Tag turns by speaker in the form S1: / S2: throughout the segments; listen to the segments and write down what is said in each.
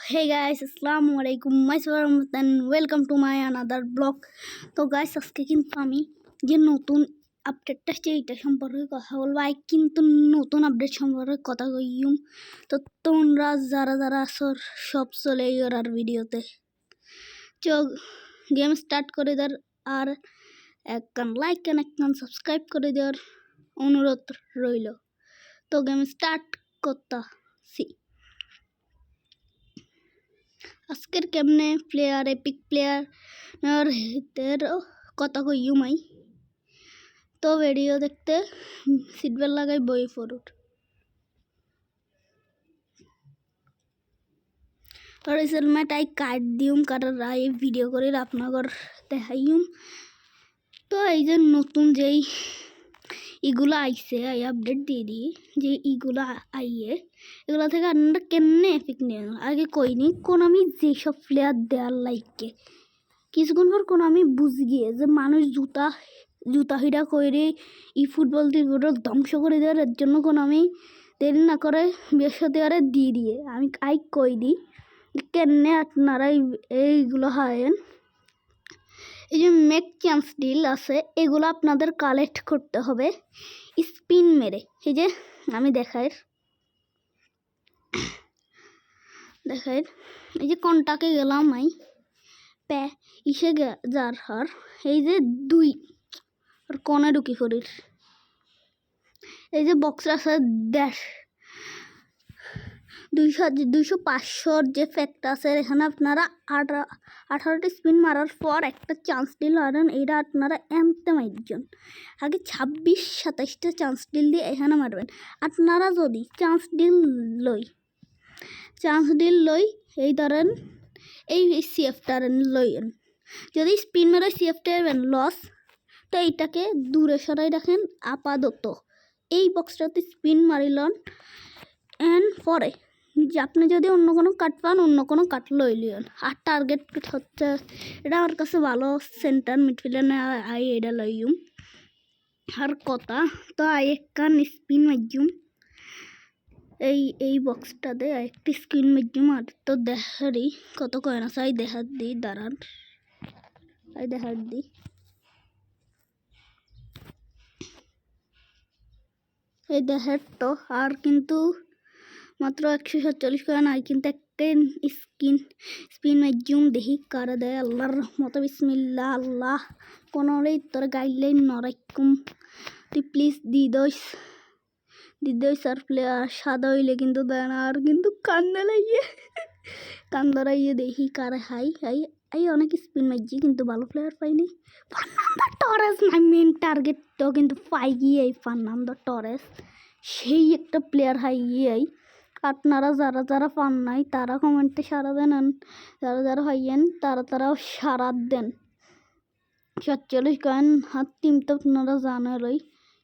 S1: Hey guys, Assalamu alaikum. Myself and welcome to my another blog. তো guys আজকে কিন্তু আমি যে নতুন আপডেটটা আসছে এইটা সম্পর্কে কথা বলবো। কিন্তু নতুন আপডেট সম্পর্কে কথা কইম। তো তোমরা যারা আসর সব চলে আর ভিডিওতে গেম স্টার্ট করে দেওয়ার আর একখান লাইক আর একখান সাবস্ক্রাইব করে দেওয়ার অনুরোধ রইল। তো গেম স্টার্ট করতাছি। আজকের কেমনে প্লেয়ার এপিক প্লেয়ারের কথা কইমাই। তো ভিডিও দেখতে সিটবেল্ট লাগাই বই ফরুট আর রিসেলমেন্ট আই কাট দিউম কাটার আই ভিডিও করে আপনাদের দেখাইম। তো এই যে নতুন যেই ইগুলো আইছে আই আপডেট দিয়ে দিই যে ইগুলো আইয়ে এগুলো থেকে আপনারা কেমনে এপিক নেন আগে কইনি কোন আমি যেসব প্লেয়ার দেওয়ার লাইককে কিছুক্ষণ পর কোন আমি বুঝ গিয়ে যে মানুষ জুতা হিডা করে ফুটবল ধ্বংস করে দেওয়ার জন্য কোন আমি দেরি না করে বৃহস্পতিবারে দিয়ে আমি কই দিই কেমনে আপনারা এইগুলো হারেন। এই যে মেক চান্স ডিল আছে এগুলো আপনাদের কালেক্ট করতে হবে স্পিন মেরে। এই যে আমি দেখাই এই যে কন্টাকে গেলাম ইসে যার হার এই যে 2 আর কোনে ঢুকি ফরির এই যে বক্স আছে 200-500 যে ফ্যাক্ট আছে এখানে আপনারা 18টি স্পিন মারার পর একটা চান্স ডিল হারেন। এটা আপনারা এমতে মারজন আগে 26-27টা চান্স ডিল দিয়ে এখানে মারবেন। আপনারা যদি চান্স ডিল লই এই ধরেন এই সিএফটা লইয়েন যদি স্পিন মেরে সিএফটা লস তো এইটাকে দূরে সরাই রাখেন। আপাতত এই বক্সটাতে স্পিন মারিলন এন্ড পরে যে আপনি যদি অন্য কোনো কাট পান অন্য কোনো কাট লইলেন। আর টার্গেট হচ্ছে এটা আমার কাছে ভালো সেন্টার মিডফিল্ডার আই এটা লইম আর কথা তো আই একখান স্পিন মারজুম এই বক্সটাতে একটি স্ক্রিন মারজুম আর তো দেখারি কত কয়েন আছে আই দেখার দিই দাঁড়ান এই দেখার তো আর কিন্তু মাত্র 147 কয়েন আই কিন্তু একটা স্পিন মারজুম দেখি কারা দেয় আল্লাহর রহমতে বিসমিল্লাহ। আল্লাহ কোনোরেই তোর গাইডলাইন নরাইকুম তুই প্লিজ দিদইস আর প্লেয়ার সাদা হইলে কিন্তু দেয় না আর কিন্তু কান্দারাইয়ে দেখি কারে আই অনেক স্পিন মারছি কিন্তু ভালো প্লেয়ার পাইনি। ফার্নান্দো টরেস মাই মেন টার্গেট তো কিন্তু পাই গিয়ে ফার্নান্দো টরেস সেই একটা প্লেয়ার হাই আপনারা যারা পান নাই তারা কমেন্টে সারা দেন যারা হাইয়েন তারাও সারা দেন। 47 কয়েন হাত টিম তো আপনারা জানারই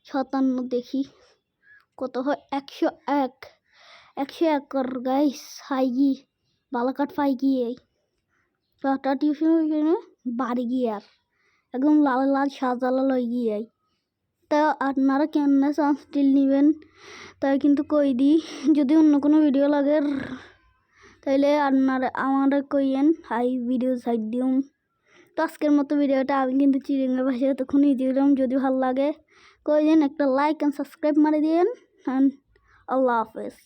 S1: 57 দেখি কত হয় 101 কর গাইস হাইগি বালাকাট পাই গিয়ে টাটা টিউশন বাড়ি গিয়ে আর একদম লাল সাজালা লই গিয়ে তা আপনারা কেমনে চান্স ডিল নেবেন তাই কিন্তু কই দিই। যদি অন্য কোনো ভিডিও লাগে তাইলে আপনারা আমারে কইয়েন হাই ভিডিও সাইড দিউম। তো আজকের মতো ভিডিওটা আমি কিন্তু চিরিঙ্গা ভাষায় তখনই দিলাম। যদি ভালো লাগে কইয়েন একটা লাইক অ্যান্ড সাবস্ক্রাইব মারি দিয়েন। আল্লাহ হাফেজ।